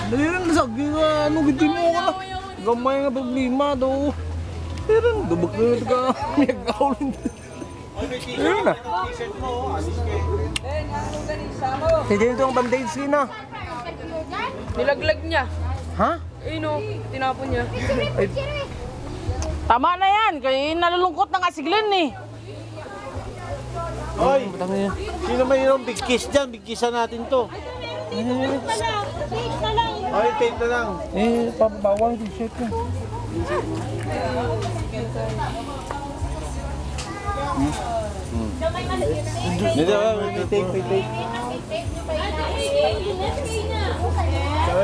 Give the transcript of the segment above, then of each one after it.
Dali rin nasagi ka, ano, giti mo ka na. Gamay nga problema daw. Pero, dubag na ka, may agawin. Ayun na. Hindi nito ang bandage na. Nilaglag niya. Ha? Eh no, tinapon niya. Tama na yan, kaya nalulungkot na nga si Glenn eh. Hoy, sino may yung big kiss dyan? Big kissan natin to. Ay, tape na lang. Eh, papabawang t-shirt ko. Dito, may tape, may tape.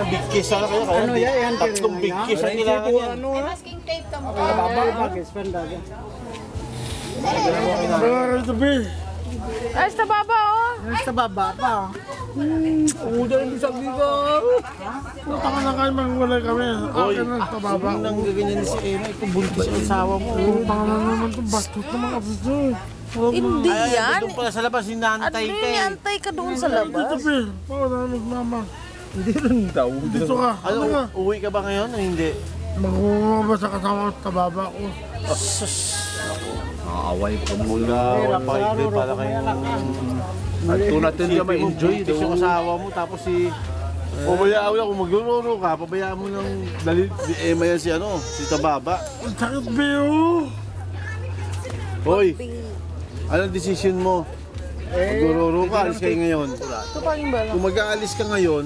Big kiss sana kayo. Ano yan? Tatlong big kiss ang kailangan yan. Masking tape ka mo. Ay, sa baba oh. Sa baba pa. Uda yung sagi ka. Tama na kayo mangulay kami. Akin na sa baba. Nang gaganyan ni si Emma, ikaw buntis ang asawa mo. Tama na naman itong bastos ng mga kapatid. Hindi yan. Doon pala sa labas, hinantay ka eh. Antay ka doon sa labas. Tabi, baka na mama. Hindi rin daw. Dito ka. Ano, uwi ka ba ngayon o hindi? Magkukuma ba sa kasama ko sa baba ko? Nakakaway pa mula. Pakigay para kayong... Ito natin ka ma-enjoy Buntis yung asawa mo, tapos si... Pabayaan mo na kung magluluro ka, pabayaan mo ng dali Emma yan si ano, si Tababa. Ang sakit, Beo! Hoy, anong decision mo? Magluluro ka, alis kayo ngayon. Kung mag-aalis ka ngayon,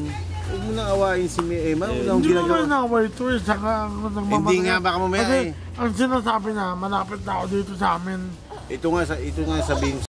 huwag mo nang awayin si Emma. Huwag Hindi ko ginagawa. ba nakaway ito eh, saka nagmamadali. Hindi nga, baka mamaya Kasi eh. ang sinasabi na, malapit na ako dito sa amin. Ito nga sabihin